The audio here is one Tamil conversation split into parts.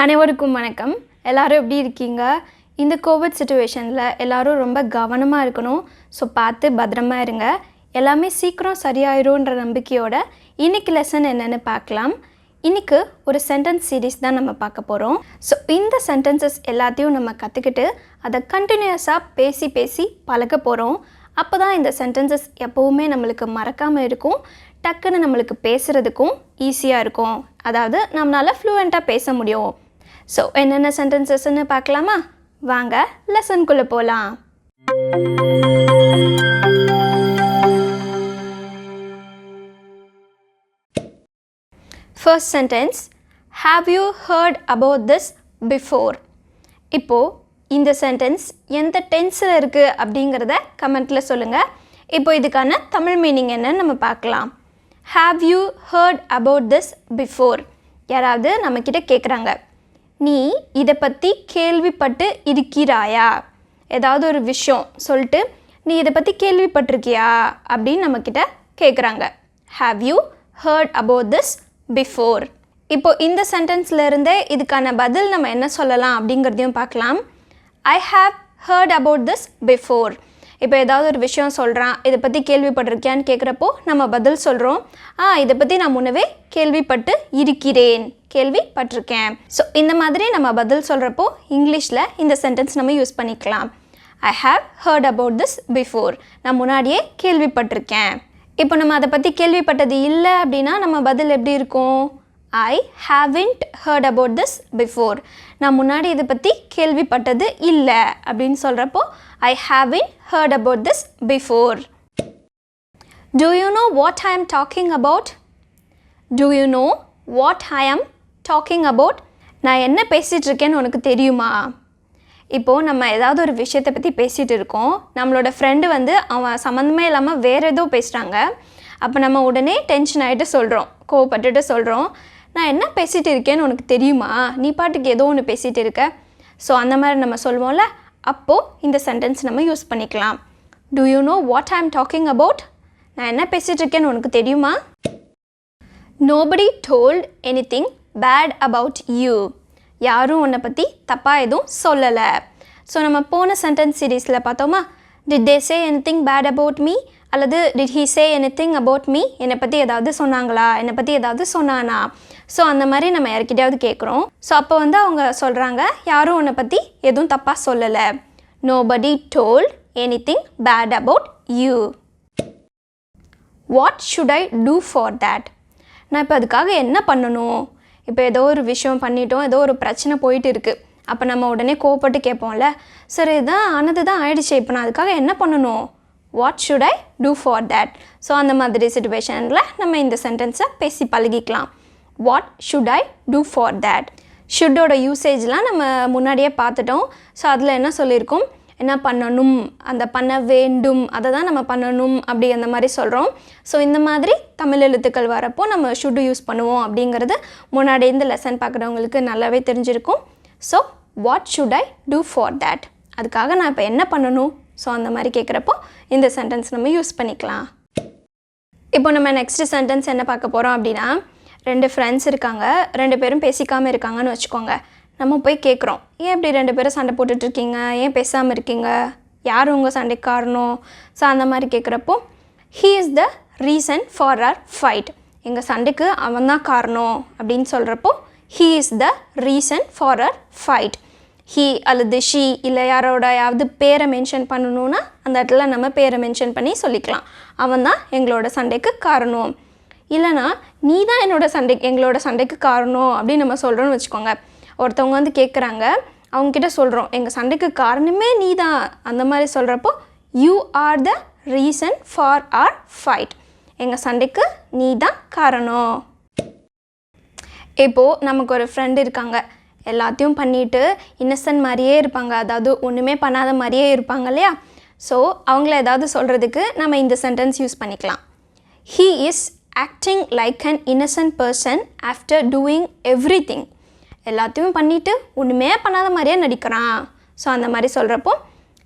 அனைவருக்கும் வணக்கம். எல்லாரும் எப்படி இருக்கீங்க? இந்த கோவிட் சிச்சுவேஷனில் எல்லாரும் ரொம்ப கவனமாக இருக்கணும். ஸோ பார்த்து பத்திரமா இருங்க. எல்லாமே சீக்கிரம் சரியாயிரும்ன்ற நம்பிக்கையோட இன்றைக்கி லெசன் என்னென்னு பார்க்கலாம். இன்றைக்கி ஒரு சென்டென்ஸ் சீரீஸ் தான் நம்ம பார்க்க போகிறோம். ஸோ இந்த சென்டென்சஸ் எல்லாத்தையும் நம்ம கற்றுக்கிட்டு அதை கண்டினியூஸாக பேசி பழக போகிறோம். அப்போ தான் இந்த சென்டென்சஸ் எப்போவுமே நம்மளுக்கு மறக்காமல் இருக்கும். டக்குன்னு நம்மளுக்கு பேசுகிறதுக்கும் ஈஸியாக இருக்கும். அதாவது நம்மளால் ஃப்ளூவெண்ட்டாக பேச முடியும். ஸோ என்னென்ன சென்டென்சஸ்ன்னு பார்க்கலாமா? வாங்க லெசனுக்குள்ளே போகலாம். First sentence, have you heard about this before? இப்போது இந்த சென்டென்ஸ் எந்த டென்ஸில் இருக்குது அப்படிங்கிறத கமெண்ட்டில் சொல்லுங்கள். இப்போ இதுக்கான தமிழ் மீனிங் என்னன்னு நம்ம பார்க்கலாம். Have you heard about this before? யாராவது நம்மக்கிட்ட கேட்குறாங்க, நீ இதை பற்றி கேள்விப்பட்டு இருக்கிறாயா? ஏதாவது ஒரு விஷயம் சொல்லிட்டு நீ இதை பற்றி கேள்விப்பட்டிருக்கியா அப்படின்னு நம்மக்கிட்ட கேட்குறாங்க. Have you heard about this before? இப்போ இந்த சென்டென்ஸ்லேருந்தே இதுக்கான பதில் நம்ம என்ன சொல்லலாம் அப்படிங்கிறதையும் பார்க்கலாம். I have hurt about this before. இப்போ ஏதாவது ஒரு விஷயம் சொல்கிறான், இதை பற்றி கேள்விப்பட்டிருக்கியான்னு கேட்குறப்போ நம்ம பதில் சொல்கிறோம், இதை பற்றி நான் முன்னவே கேள்விப்பட்டு இருக்கிறேன், கேள்விப்பட்டிருக்கேன். ஸோ இந்த மாதிரி நம்ம பதில் சொல்கிறப்போ இங்கிலீஷில் இந்த சென்டென்ஸ் நம்ம யூஸ் பண்ணிக்கலாம். I have hurt about this before. நான் முன்னாடியே கேள்விப்பட்டிருக்கேன். இப்போ நம்ம அதை பற்றி கேள்விப்பட்டது இல்லை அப்படின்னா நம்ம பதில் எப்படி இருக்கும்? I haven't heard about this before. நான் முன்னாடி இதை பற்றி கேள்விப்பட்டது இல்லை அப்படின்னு சொல்கிறப்போ I haven't heard about this before. Do you know what I am talking about? Do you know what I am talking about? நான் என்ன பேசிகிட்டு இருக்கேன்னு உனக்கு தெரியுமா? இப்போது நம்ம ஏதாவது ஒரு விஷயத்தை பற்றி பேசிகிட்டு இருக்கோம். நம்மளோட ஃப்ரெண்டு வந்து அவன் சம்மந்தமே இல்லாமல் வேறு ஏதோ பேசுகிறாங்க. அப்போ நம்ம உடனே டென்ஷன் ஆகிட்டு சொல்கிறோம், கோவப்பட்டுட்டு சொல்கிறோம், நான் என்ன பேசிகிட்டு இருக்கேன்னு உனக்கு தெரியுமா? நீ பாட்டுக்கு ஏதோ ஒன்று பேசிகிட்டு இருக்க. ஸோ அந்த மாதிரி நம்ம சொல்லுவோம்ல, அப்போது இந்த சென்டென்ஸ் நம்ம யூஸ் பண்ணிக்கலாம். Do you know what I am talking about? நான் என்ன பேசிகிட்டு இருக்கேன்னு உனக்கு தெரியுமா? Nobody told anything bad about you. யாரும் உன்னை பற்றி தப்பாக எதுவும் சொல்லலை. ஸோ நம்ம போன சென்டென்ஸ் சீரீஸில் பார்த்தோமா, did they say anything bad about me? அல்லது did he say anything about me? என்னை பற்றி ஏதாவது சொன்னாங்களா? என்னை பற்றி ஏதாவது சொன்னானா? ஸோ அந்த மாதிரி நம்ம யார்கிட்டையாவது கேட்குறோம். ஸோ அப்போ வந்து அவங்க சொல்கிறாங்க, யாரும் உன்னை பற்றி எதுவும் தப்பாக சொல்லலை. Nobody told anything bad about you. What should I do for that? நான் இப்போ அதுக்காக என்ன பண்ணணும்? இப்போ ஏதோ ஒரு விஷயம் பண்ணிட்டோம், ஏதோ ஒரு பிரச்சனை போயிட்டு இருக்குது. அப்போ நம்ம உடனே கோவப்பட்டு கேட்போம்ல, சரி இதான் ஆனது தான் ஆயிடுச்சு, இப்போ நான் அதுக்காக என்ன பண்ணணும்? What should I do for that? So அந்த மாதிரி சிச்சுவேஷனில் நம்ம இந்த சென்டென்ஸை பேசி பழகிக்கலாம். What should I do for that? ஷுட்டோட யூசேஜ்லாம் நம்ம முன்னாடியே பார்த்துட்டோம். ஸோ அதில் என்ன சொல்லியிருக்கோம்? என்ன பண்ணணும், அந்த பண்ண வேண்டும், அதை தான் நம்ம பண்ணணும் அப்படி அந்த மாதிரி சொல்கிறோம். ஸோ இந்த மாதிரி தமிழ் எழுத்துக்கள் வரப்போ நம்ம ஷுட்டு யூஸ் பண்ணுவோம் அப்படிங்கிறது முன்னாடி இந்த லெசன் பார்க்குறவங்களுக்கு நல்லாவே தெரிஞ்சிருக்கும். So what should I do for that? அதுக்காக நான் இப்போ என்ன பண்ணணும்? ஸோ அந்த மாதிரி கேட்குறப்போ இந்த சென்டென்ஸ் நம்ம யூஸ் பண்ணிக்கலாம். இப்போ நம்ம நெக்ஸ்ட் சென்டென்ஸ் என்ன பார்க்க போகிறோம் அப்படின்னா, 2 ஃப்ரெண்ட்ஸ் இருக்காங்க, 2 பேரும் பேசிக்காமல் இருக்காங்கன்னு வச்சுக்கோங்க. நம்ம போய் கேட்குறோம், ஏன் இப்படி 2 பேரும் சண்டை போட்டுட்ருக்கீங்க, ஏன் பேசாமல் இருக்கீங்க, யார் உங்கள் சண்டைக்கு காரணம்? ஸோ அந்த மாதிரி கேட்குறப்போ, he is the reason for our fight. எங்கள் சண்டைக்கு அவன் தான் காரணம் அப்படின்னு சொல்கிறப்போ he is the reason for our fight. He அல்லது ஷீ இல்லை யாரோடையாவது பேரை மென்ஷன் பண்ணணுன்னா அந்த இடத்துல நம்ம பேரை மென்ஷன் பண்ணி சொல்லிக்கலாம், அவன் தான் எங்களோட சண்டைக்கு காரணம். இல்லைனா நீ தான் எங்களோட சண்டைக்கு காரணம் அப்படின்னு நம்ம சொல்கிறோன்னு வச்சுக்கோங்க. ஒருத்தவங்க வந்து கேட்குறாங்க, அவங்கக்கிட்ட சொல்கிறோம், எங்கள் சண்டைக்கு காரணமே நீ தான், அந்த மாதிரி சொல்கிறப்போ you are the reason for our fight. எங்கள் சண்டைக்கு நீ தான் காரணம். இப்போது நமக்கு ஒரு ஃப்ரெண்டு இருக்காங்க, எல்லாத்தையும் பண்ணிவிட்டு இன்னசென்ட் மாதிரியே இருப்பாங்க, அதாவது ஒன்றுமே பண்ணாத மாதிரியே இருப்பாங்க இல்லையா? ஸோ அவங்கள ஏதாவது சொல்கிறதுக்கு நம்ம இந்த சென்டென்ஸ் யூஸ் பண்ணிக்கலாம். He is acting like an innocent person after doing everything. எல்லாத்தையும் பண்ணிவிட்டு ஒன்றுமே பண்ணாத மாதிரியே நடிக்கிறான். ஸோ அந்த மாதிரி சொல்கிறப்போ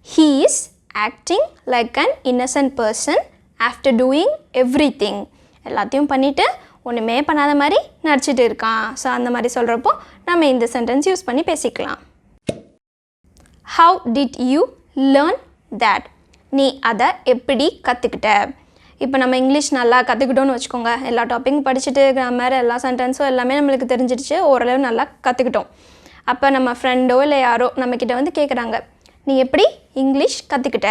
he is acting like an innocent person after doing everything. எல்லாத்தையும் பண்ணிவிட்டு ஒன்றுமே பண்ணாத மாதிரி நடிச்சிட்டு இருக்கான். ஸோ அந்த மாதிரி சொல்கிறப்போ நம்ம இந்த சென்டென்ஸ் யூஸ் பண்ணி பேசிக்கலாம். How did you learn that? நீ அதை எப்படி கற்றுக்கிட்ட? இப்போ நம்ம இங்கிலீஷ் நல்லா கற்றுக்கிட்டோன்னு வச்சுக்கோங்க. எல்லா டாப்பிக்கும் படிச்சுட்டு கிராமர் எல்லா சென்டென்ஸும் எல்லாமே நம்மளுக்கு தெரிஞ்சிடுச்சு, ஓரளவு நல்லா கற்றுக்கிட்டோம். அப்போ நம்ம ஃப்ரெண்டோ இல்லை யாரோ நம்மக்கிட்ட வந்து கேட்குறாங்க, நீ எப்படி இங்கிலீஷ் கற்றுக்கிட்ட?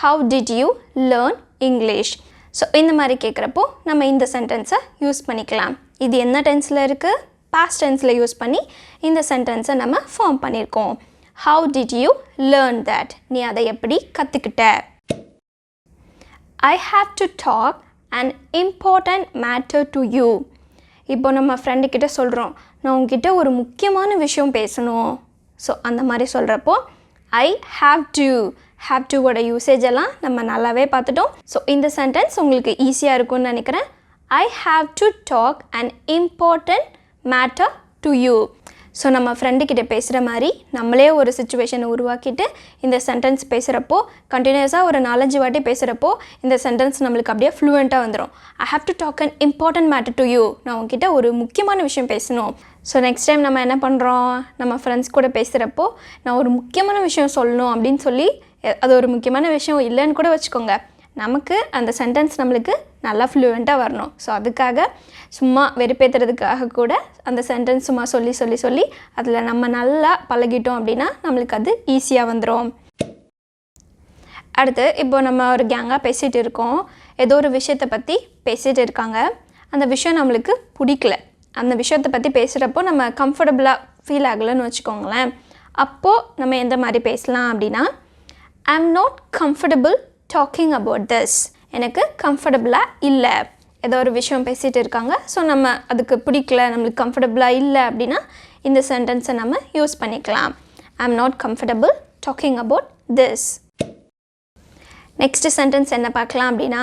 How did you learn English? So இந்த மாதிரி கேட்குறப்போ நம்ம இந்த சென்டென்ஸை யூஸ் பண்ணிக்கலாம். இது என்ன டென்ஸில் இருக்குது? பாஸ்ட் டென்ஸில் யூஸ் பண்ணி இந்த சென்டென்ஸை நம்ம ஃபார்ம் பண்ணியிருக்கோம். How did you learn that? நீ அதை எப்படி கற்றுக்கிட்ட? I have to talk an important matter to you. இப்போ நம்ம ஃப்ரெண்டுக்கிட்ட சொல்கிறோம், நான் உங்ககிட்ட ஒரு முக்கியமான விஷயம் பேசணும். ஸோ அந்த மாதிரி சொல்கிறப்போ I have to. have to ஓட யூசேஜ் எல்லாம் நம்ம நல்லாவே பார்த்துட்டோம். ஸோ இந்த சென்டென்ஸ் உங்களுக்கு ஈஸியாக இருக்கும்னு நினைக்கிறேன். I have to talk an important matter to you. So நம்ம ஃப்ரெண்டுக்கிட்ட பேசுகிற மாதிரி நம்மளே ஒரு சுச்சுவேஷனை உருவாக்கிட்டு இந்த சென்டென்ஸ் பேசுகிறப்போ கண்டினியூஸாக ஒரு 4-5 வாட்டி பேசுகிறப்போ இந்த சென்டென்ஸ் நம்மளுக்கு அப்படியே ஃப்ளூவெண்ட்டாக வந்துடும். I have to talk an important matter to you. நான் உங்ககிட்ட ஒரு முக்கியமான விஷயம் பேசணும். ஸோ நெக்ஸ்ட் டைம் நம்ம என்ன பண்ணுறோம், நம்ம ஃப்ரெண்ட்ஸ் கூட பேசுகிறப்போ நான் ஒரு முக்கியமான விஷயம் சொல்லணும் அப்படின்னு சொல்லி, அது ஒரு முக்கியமான விஷயம் இல்லைன்னு கூட வச்சுக்கோங்க, நமக்கு அந்த சென்டென்ஸ் நம்மளுக்கு நல்லா ஃப்ளூவெண்ட்டாக வரணும். ஸோ அதுக்காக சும்மா வெறுப்பேற்றுறதுக்காக கூட அந்த சென்டென்ஸ் சும்மா சொல்லி அதில் நம்ம நல்லா பழகிட்டோம் அப்படின்னா நம்மளுக்கு அது ஈஸியாக வந்துடும். அடுத்து இப்போ நம்ம ஒரு கேங்காக பேசிகிட்டு இருக்கோம், ஏதோ ஒரு விஷயத்தை பற்றி பேசிகிட்டு இருக்காங்க, அந்த விஷயம் நம்மளுக்கு பிடிக்கல, அந்த விஷயத்தை பற்றி பேசுகிறப்போ நம்ம கம்ஃபர்டபுளாக ஃபீல் ஆகலைன்னு வச்சுக்கோங்களேன். அப்போது நம்ம எந்த மாதிரி பேசலாம் அப்படின்னா, I am not comfortable talking about this. எனக்கு கம்ஃபர்டபுளாக இல்லை, ஏதோ ஒரு விஷயம் பேசிகிட்டு இருக்காங்க, ஸோ நம்ம அதுக்கு பிடிக்கல, நம்மளுக்கு கம்ஃபர்டபுளாக இல்லை அப்படின்னா இந்த சென்டென்ஸை நம்ம யூஸ் பண்ணிக்கலாம். I am not comfortable talking about this. Next sentence என்ன பார்க்கலாம் அப்படின்னா,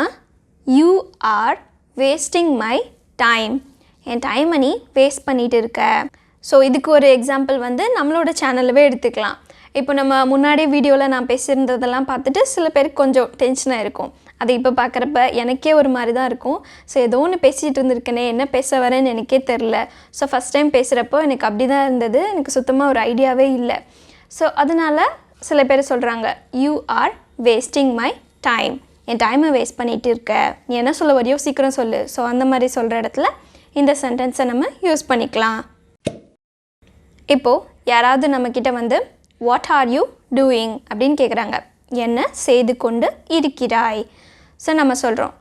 you are wasting my time. என் டைமை நீ வேஸ்ட் பண்ணிகிட்டு இருக்க. ஸோ இதுக்கு ஒரு எக்ஸாம்பிள் வந்து நம்மளோட சேனலவே எடுத்துக்கலாம். இப்போ நம்ம முன்னாடி வீடியோவில் நான் பேசியிருந்ததெல்லாம் பார்த்துட்டு சில பேருக்கு கொஞ்சம் டென்ஷனாக இருக்கும். அது இப்போ பார்க்குறப்ப எனக்கே ஒரு மாதிரி தான் இருக்கும். ஸோ ஏதோ ஒன்று பேசிகிட்டு இருந்திருக்கேனே, என்ன பேச வரேன்னு எனக்கே தெரில. ஸோ ஃபஸ்ட் டைம் பேசுகிறப்போ எனக்கு அப்படி தான் இருந்தது, எனக்கு சுத்தமாக ஒரு ஐடியாவே இல்லை. ஸோ அதனால் சில பேர் சொல்கிறாங்க, you are wasting my time. என் டைமை வேஸ்ட் பண்ணிகிட்டு இருக்க, நீ என்ன சொல்ல வரையோ சீக்கிரம் சொல்லு. ஸோ அந்த மாதிரி சொல்கிற இடத்துல இந்த சென்டென்ஸை நம்ம யூஸ் பண்ணிக்கலாம். இப்போது யாராவது நம்மக்கிட்ட வந்து வாட் ஆர் யூ டூயிங் அப்படின்னு கேட்குறாங்க, என்ன செய்து கொண்டு இருக்கிறாய். ஸோ நம்ம சொல்கிறோம்,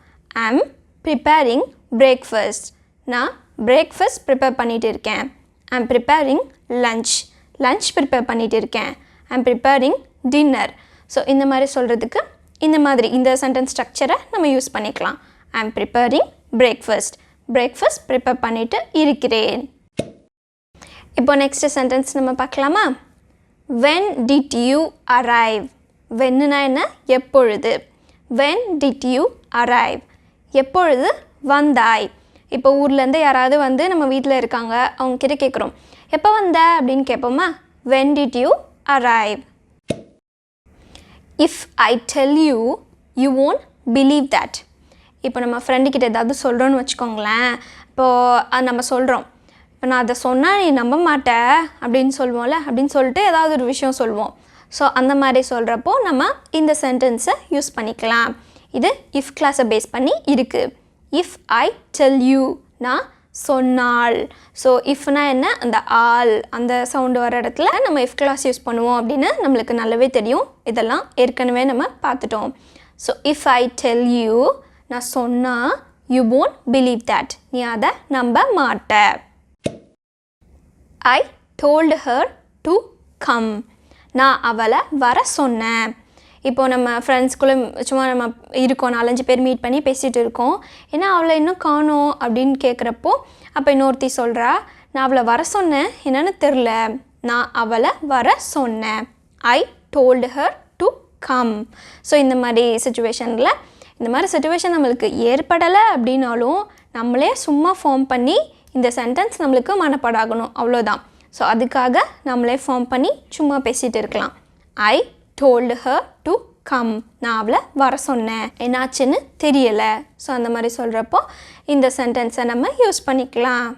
ஐ ஆம் ப்ரிப்பேரிங் பிரேக்ஃபாஸ்ட். நான் பிரேக்ஃபாஸ்ட் ப்ரிப்பேர் பண்ணிகிட்டு இருக்கேன். ஐ ஆம் ப்ரிப்பேரிங் லன்ச் ப்ரிப்பேர் பண்ணிகிட்டு இருக்கேன். ஐ ஆம் ப்ரிப்பேரிங் டின்னர். ஸோ இந்த மாதிரி சொல்கிறதுக்கு இந்த சென்டென்ஸ் ஸ்ட்ரக்சரை நம்ம யூஸ் பண்ணிக்கலாம். ஐ ஆம் ப்ரிப்பேரிங் பிரேக்ஃபாஸ்ட் ப்ரிப்பேர் பண்ணிவிட்டு இருக்கிறேன். இப்போ நெக்ஸ்ட் சென்டென்ஸ் நம்ம பார்க்கலாமா? when did you arrive? வென்னுனா என்ன? எப்பொழுது. when did you arrive? எப்பொழுது வந்தாய். இப்போ ஊர்லேருந்து யாராவது வந்து நம்ம வீட்டில் இருக்காங்க, அவங்கக்கிட்ட கேட்குறோம், எப்போ வந்த அப்படின்னு கேட்போமா? when did you arrive? if I tell you, you won't believe that. இப்போ நம்ம ஃப்ரெண்டுக்கிட்ட ஏதாவது சொல்கிறோன்னு வச்சுக்கோங்களேன். இப்போது நம்ம சொல்கிறோம், இப்போ நான் அதை சொன்னால் நீ நம்ப மாட்ட அப்படின்னு சொல்லுவோம்ல, அப்படின்னு சொல்லிட்டு ஏதாவது ஒரு விஷயம் சொல்லுவோம். ஸோ அந்த மாதிரி சொல்கிறப்போ நம்ம இந்த சென்டென்ஸை யூஸ் பண்ணிக்கலாம். இது இஃப் கிளாஸை பேஸ் பண்ணி இருக்குது. இஃப் ஐ டெல் யூ, நான் சொன்னால். ஸோ இஃப்னா என்ன? அந்த ஆல் அந்த சவுண்டு வர இடத்துல நம்ம இஃப் கிளாஸ் யூஸ் பண்ணுவோம் அப்படின்னு நம்மளுக்கு நல்லாவே தெரியும். இதெல்லாம் ஏற்கனவே நம்ம பார்த்துட்டோம். So if I tell you, நான் சொன்னால், யூ won't believe that, நீ அதை நம்ப மாட்ட. I told her to come. நான் அவளை வர சொன்னேன். இப்போது நம்ம ஃப்ரெண்ட்ஸ்குள்ளே சும்மா நம்ம இருக்கோம், 4-5 பேர் மீட் பண்ணி பேசிகிட்டு இருக்கோம். ஏன்னா அவளை இன்னும் காணோம் அப்படின்னு கேட்குறப்போ அப்போ இன்னொருத்தி சொல்கிறா, நான் அவளை வர சொன்னேன், என்னென்னு தெரில, நான் அவளை வர சொன்னேன். I told her to come. So இந்த மாதிரி சுச்சுவேஷன் நம்மளுக்கு ஏற்படலை அப்படின்னாலும் நம்மளே சும்மா ஃபார்ம் பண்ணி இந்த சென்டென்ஸ் நம்மளுக்கு மனப்பாடாகணும், அவ்வளோதான். ஸோ அதுக்காக நம்மளே ஃபார்ம் பண்ணி சும்மா பேசிகிட்டு இருக்கலாம். ஐ டோல்டு ஹர் டு கம். நான் அவளை வர சொன்னேன், என்னாச்சுன்னு தெரியலை. ஸோ அந்த மாதிரி சொல்கிறப்போ இந்த சென்டென்ஸை நம்ம யூஸ் பண்ணிக்கலாம்.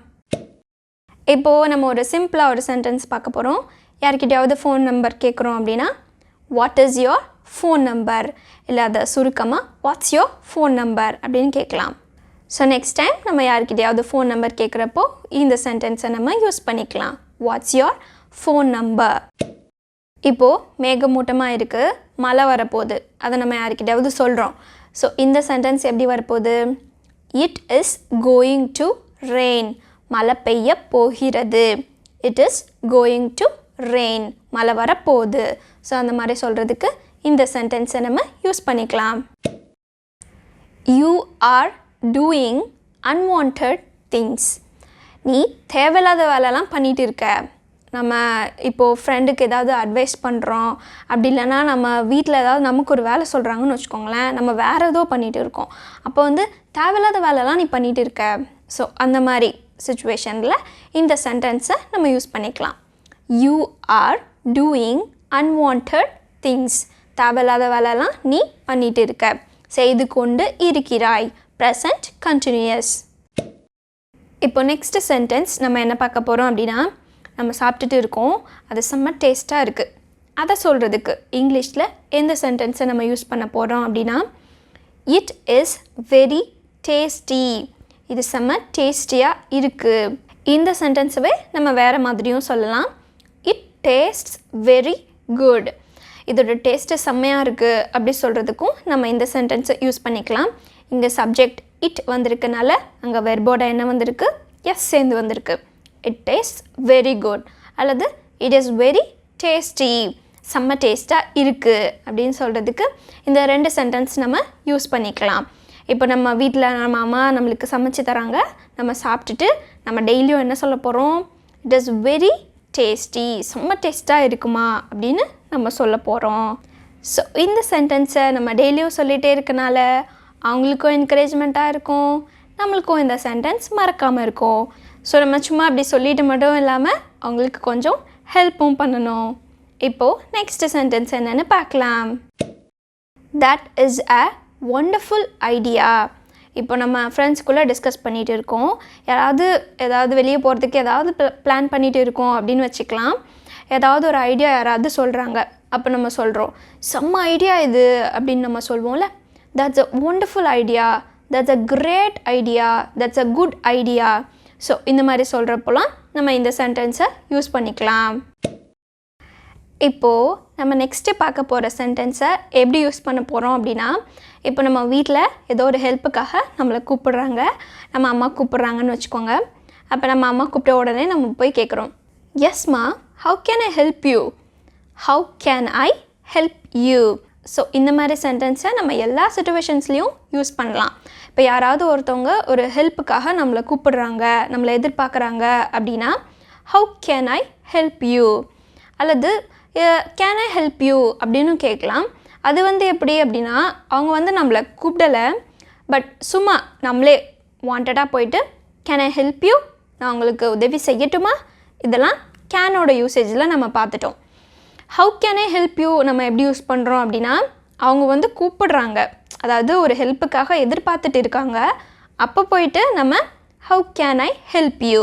இப்போது நம்ம ஒரு சிம்பிளாக ஒரு சென்டென்ஸ் பார்க்க போகிறோம். யார்கிட்டையாவது ஃபோன் நம்பர் கேட்குறோம் அப்படின்னா what is your phone number, இல்லை அதை சுருக்கமாக வாட்ஸ் யோர் ஃபோன் நம்பர் அப்படின்னு கேட்கலாம். ஸோ நெக்ஸ்ட் டைம் நம்ம யார்கிட்டையாவது ஃபோன் நம்பர் கேட்குறப்போ இந்த சென்டென்ஸை நம்ம யூஸ் பண்ணிக்கலாம். What's your phone number. இப்போது மேகமூட்டமாக இருக்குது, மழை வரப்போகுது, அதை நம்ம யார்கிட்டையாவது சொல்கிறோம். ஸோ இந்த சென்டென்ஸ் எப்படி வரப்போகுது? It is going to rain, மழை பெய்ய போகிறது. It is going to rain, மழை வரப்போகுது. ஸோ அந்த மாதிரி சொல்கிறதுக்கு இந்த சென்டென்ஸை நம்ம யூஸ் பண்ணிக்கலாம். You are doing unwanted things. நீ தேவையில்லாத வேலைலாம் பண்ணிகிட்டு இருக்க. நம்ம இப்போது ஃப்ரெண்டுக்கு ஏதாவது அட்வைஸ் பண்ணுறோம், அப்படி இல்லைன்னா நம்ம வீட்டில் ஏதாவது நமக்கு ஒரு வேலை சொல்கிறாங்கன்னு வச்சுக்கோங்களேன், நம்ம வேறு ஏதோ பண்ணிகிட்டு இருக்கோம். அப்போ வந்து தேவையில்லாத வேலைலாம் நீ பண்ணிகிட்டு இருக்க. ஸோ அந்த மாதிரி சுச்சுவேஷனில் இந்த சென்டென்ஸை நம்ம யூஸ் பண்ணிக்கலாம். You are doing unwanted things. தேவையில்லாத வேலைலாம் நீ பண்ணிகிட்டு இருக்க. செய்து கொண்டு இருக்கிறாய். Present continuous. இப்போ நெக்ஸ்ட் சென்டென்ஸ் நம்ம என்ன பார்க்க போகிறோம் அப்படின்னா, நம்ம சாப்பிட்டுட்டு இருக்கோம், அது செம்ம டேஸ்ட்டாக இருக்குது. அதை சொல்கிறதுக்கு இங்கிலீஷில் எந்த சென்டென்ஸை நம்ம யூஸ் பண்ண போகிறோம் அப்படின்னா, இட் இஸ் வெரி டேஸ்டி. இது செம்ம டேஸ்டியாக இருக்குது. இந்த சென்டென்ஸவே நம்ம வேறு மாதிரியும் சொல்லலாம். It tastes very good. இதோட டேஸ்ட்டு செம்மையாக இருக்குது அப்படி சொல்கிறதுக்கும் நம்ம இந்த சென்டென்ஸை யூஸ் பண்ணிக்கலாம். இங்கே சப்ஜெக்ட் இட் வந்திருக்கனால அங்கே வெர்போட என்ன வந்திருக்கு? எஸ் சேர்ந்து வந்திருக்கு. இட் டேஸ்ட் வெரி குட் அல்லது இட் இஸ் வெரி டேஸ்டி, செம்ம டேஸ்ட்டாக இருக்குது அப்படின்னு சொல்கிறதுக்கு இந்த ரெண்டு சென்டென்ஸ் நம்ம யூஸ் பண்ணிக்கலாம். இப்போ நம்ம வீட்டில் நம்ம அம்மா நம்மளுக்கு சமைச்சு தராங்க, நம்ம சாப்பிட்டுட்டு நம்ம டெய்லியும் என்ன சொல்ல போகிறோம்? இட் இஸ் வெரி டேஸ்டி, செம்ம டேஸ்ட்டாக இருக்குமா அப்படின்னு நம்ம சொல்ல போகிறோம். ஸோ இந்த சென்டென்ஸை நம்ம டெய்லியும் சொல்லிகிட்டே இருக்கனால அவங்களுக்கும் என்கரேஜ்மெண்ட்டாக இருக்கும், நம்மளுக்கும் இந்த சென்டென்ஸ் மறக்காமல் இருக்கும். ஸோ நம்ம சும்மா அப்படி சொல்லிட்டு மட்டும் இல்லாமல் அவங்களுக்கு கொஞ்சம் ஹெல்ப்பும் பண்ணணும். இப்போது நெக்ஸ்ட் சென்டென்ஸ் என்னென்னு பார்க்கலாம். That is a wonderful idea. இப்போ நம்ம ஃப்ரெண்ட்ஸ்குள்ளே டிஸ்கஸ் பண்ணிகிட்டு இருக்கோம், ஏதாவது வெளியே போகிறதுக்கு ஏதாவது பிளான் பண்ணிகிட்டு இருக்கோம் அப்படின்னு வச்சுக்கலாம். ஏதாவது ஒரு ஐடியா யாராவது சொல்கிறாங்க, அப்போ நம்ம சொல்கிறோம் செம்ம ஐடியா இது அப்படின்னு நம்ம சொல்வோம்ல. That's a wonderful idea, that's a great idea, that's a good idea. So இந்த மாதிரி சொல்கிறப்போலாம் நம்ம இந்த சென்டென்ஸை யூஸ் பண்ணிக்கலாம். இப்போது நம்ம நெக்ஸ்ட்டு பார்க்க போகிற சென்டென்ஸை எப்படி யூஸ் பண்ண போகிறோம் அப்படின்னா, இப்போ நம்ம வீட்டில் ஏதோ ஒரு ஹெல்ப்புக்காக நம்மளை கூப்பிடுறாங்க, நம்ம அம்மா கூப்பிட்றாங்கன்னு வச்சுக்கோங்க. அப்போ நம்ம அம்மா கூப்பிட்ட உடனே நம்ம போய் கேட்குறோம், Esma how can I help you, how can I help you. So இந்த மாதிரி சென்டென்ஸை நம்ம எல்லா சிச்சுவேஷன்ஸ்லேயும் யூஸ் பண்ணலாம். இப்போ யாராவது ஒருத்தவங்க ஒரு ஹெல்ப்புக்காக நம்மளை கூப்பிடுறாங்க, நம்மளை எதிர்பார்க்குறாங்க அப்படின்னா how can I help you அல்லது கேன் ஐ ஹெல்ப் யூ அப்படின்னு கேட்கலாம். அது வந்து எப்படி அப்படின்னா, அவங்க நம்மளை கூப்பிடலை, பட் சும்மா நம்மளே வாண்டடாக போயிட்டு கேன் ஐ ஹெல்ப் யூ, நான் உங்களுக்கு உதவி செய்யட்டுமா, இதெல்லாம் கேனோட யூசேஜில் நம்ம பார்த்துட்டோம். How can I help you நம்ம எப்படி யூஸ் பண்ணுறோம் அப்படின்னா, அவங்க கூப்பிடுறாங்க, அதாவது ஒரு ஹெல்ப்புக்காக எதிர்பார்த்துட்டு இருக்காங்க. அப்போ போயிட்டு நம்ம how can I help you,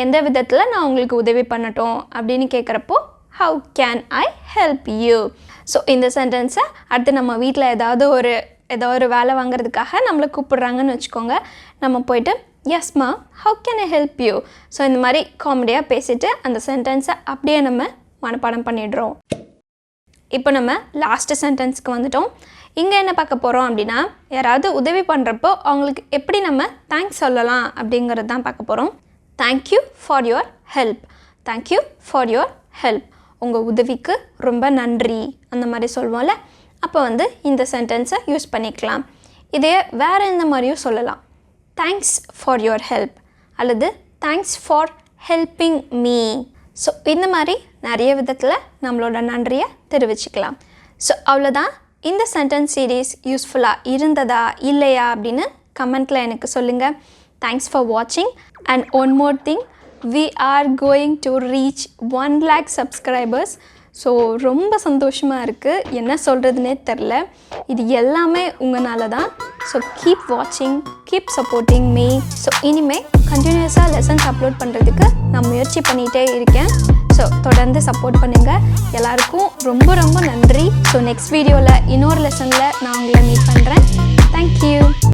எந்த விதத்தில் நான் உங்களுக்கு உதவி பண்ணட்டும் அப்படின்னு கேட்குறப்போ how can I help you. So இந்த சென்டென்ஸை அடுத்து நம்ம வீட்டில் ஏதாவது ஒரு வேலை வாங்குறதுக்காக நம்மளை கூப்பிடுறாங்கன்னு வச்சுக்கோங்க. நம்ம போயிட்டு Esma how can I help you. So இந்த மாதிரி காமெடியாக பேசிவிட்டு அந்த சென்டென்ஸை அப்படியே நம்ம மனப்பாடம் பண்ணிடுறோம். இப்போ நம்ம லாஸ்ட்டு சென்டென்ஸ்க்கு வந்துட்டோம். இங்கே என்ன பார்க்க போகிறோம் அப்படின்னா, யாராவது உதவி பண்ணுறப்போ அவங்களுக்கு எப்படி நம்ம தேங்க்ஸ் சொல்லலாம் அப்படிங்கிறது தான் பார்க்க போகிறோம். Thank you for your help, thank you for your help, உங்கள் உதவிக்கு ரொம்ப நன்றி அந்த மாதிரி சொல்வோம்ல. அப்போ இந்த சென்டென்ஸை யூஸ் பண்ணிக்கலாம். இதே வேறு எந்த மாதிரியும் சொல்லலாம். தேங்க்ஸ் ஃபார் யுவர் ஹெல்ப் அல்லது thanks for helping me. So இந்த மாதிரி நிறைய விதத்தில் நம்மளோட நன்றியை தெரிவிச்சுக்கலாம். ஸோ அவ்வளோதான். இந்த சென்டென்ஸ் சீரீஸ் யூஸ்ஃபுல்லாக இருந்ததா இல்லையா அப்படின்னு கமெண்ட்டில் எனக்கு சொல்லுங்கள். தேங்க்ஸ் ஃபார் வாட்சிங். And one more thing, we are going to reach 1 lakh subscribers. So ரொம்ப சந்தோஷமாக இருக்குது, என்ன சொல்கிறதுனே தெரில. இது எல்லாமே உங்களால தான். ஸோ கீப் வாட்சிங், கீப் சப்போர்ட்டிங் மீ. ஸோ இனிமேல் கண்டினியூஸாக லெசன்ஸ் அப்லோட் பண்ணுறதுக்கு நான் முயற்சி பண்ணிகிட்டே இருக்கேன். ஸோ தொடர்ந்து சப்போர்ட் பண்ணுங்கள். எல்லாருக்கும் ரொம்ப ரொம்ப நன்றி. ஸோ நெக்ஸ்ட் வீடியோவில் இன்னொரு லெசனில் நான் உங்களை